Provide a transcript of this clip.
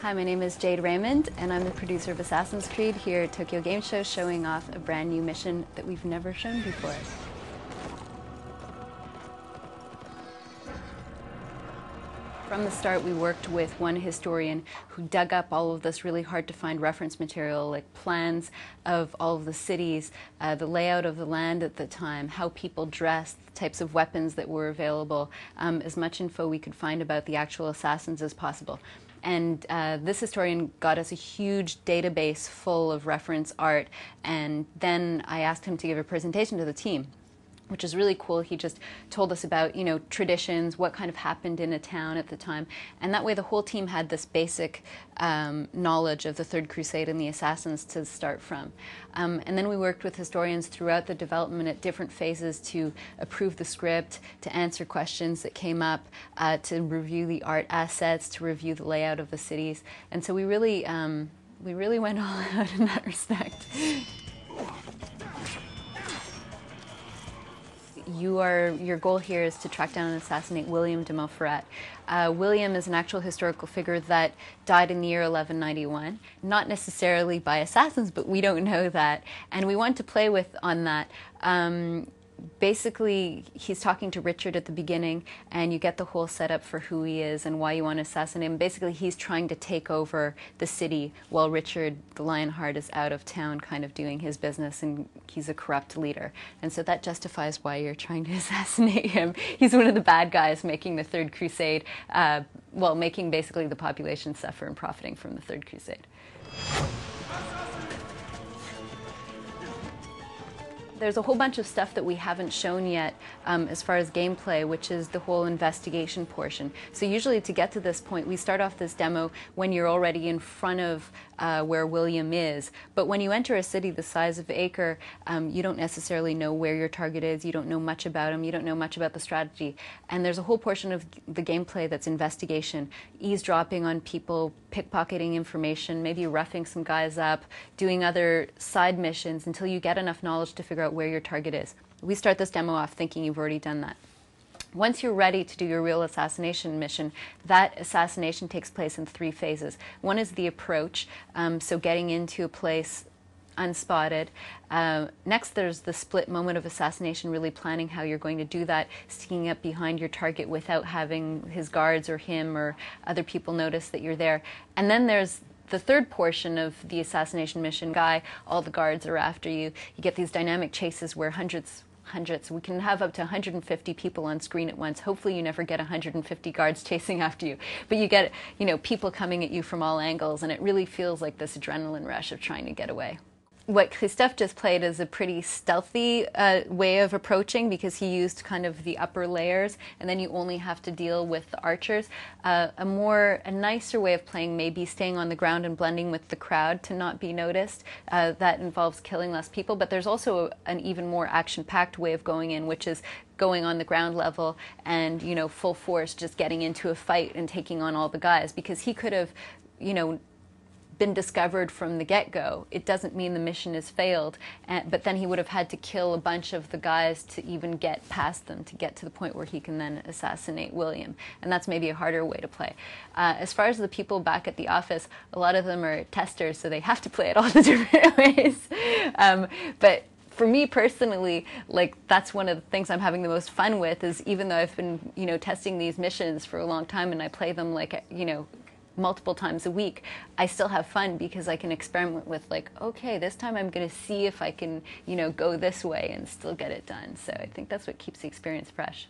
Hi, my name is Jade Raymond, and I'm the producer of Assassin's Creed here at Tokyo Game Show, showing off a brand new mission that we've never shown before. From the start, we worked with one historian who dug up all of this really hard to find reference material, like plans of all of the cities, the layout of the land at the time, how people dressed, the types of weapons that were available, as much info we could find about the actual assassins as possible. And this historian got us a huge database full of reference art, and then I asked him to give a presentation to the team, which is really cool. He just told us about, traditions, what kind of happened in a town at the time. And that way the whole team had this basic knowledge of the Third Crusade and the assassins to start from. And then we worked with historians throughout the development at different phases to approve the script, to answer questions that came up, to review the art assets, to review the layout of the cities. And so we really went all out in that respect. Your goal here is to track down and assassinate William de Montferrat. William is an actual historical figure that died in the year 1191, not necessarily by assassins, but we don't know that. And we want to play on that. Basically, he's talking to Richard at the beginning, and you get the whole setup for who he is and why you want to assassinate him. Basically, he's trying to take over the city while Richard, the Lionheart, is out of town kind of doing his business, and he's a corrupt leader. And so that justifies why you're trying to assassinate him. He's one of the bad guys making the Third Crusade, making basically the population suffer and profiting from the Third Crusade. There's a whole bunch of stuff that we haven't shown yet as far as gameplay, which is the whole investigation portion. So usually to get to this point, we start off this demo when you're already in front of where William is. But when you enter a city the size of Acre, you don't necessarily know where your target is, you don't know much about him, you don't know much about the strategy. And there's a whole portion of the gameplay that's investigation, eavesdropping on people, pickpocketing information, maybe roughing some guys up, doing other side missions until you get enough knowledge to figure out where your target is. We start this demo off thinking you've already done that. Once you're ready to do your real assassination mission, that assassination takes place in 3 phases. One is the approach, so getting into a place unspotted. Next, there's the split moment of assassination, really planning how you're going to do that, sneaking up behind your target without having his guards or him or other people notice that you're there. And then there's the third portion of the assassination mission. All the guards are after you. You get these dynamic chases where hundreds, we can have up to 150 people on screen at once. Hopefully you never get 150 guards chasing after you, but you get, people coming at you from all angles, and it really feels like this adrenaline rush of trying to get away. What Christophe just played is a pretty stealthy way of approaching, because he used kind of the upper layers, and then you only have to deal with the archers. A nicer way of playing may be staying on the ground and blending with the crowd to not be noticed. That involves killing less people, but there's also an even more action-packed way of going in, which is going on the ground level and, full force, just getting into a fight and taking on all the guys, because he could have, been discovered from the get-go. It doesn't mean the mission has failed, but then he would have had to kill a bunch of the guys to even get past them, to get to the point where he can then assassinate William. And that's maybe a harder way to play. As far as the people back at the office, a lot of them are testers, so they have to play it all the different ways. But for me personally, that's one of the things I'm having the most fun with, is even though I've been, testing these missions for a long time and I play them multiple times a week, I still have fun because I can experiment with okay, this time I'm going to see if I can, go this way and still get it done. So I think that's what keeps the experience fresh.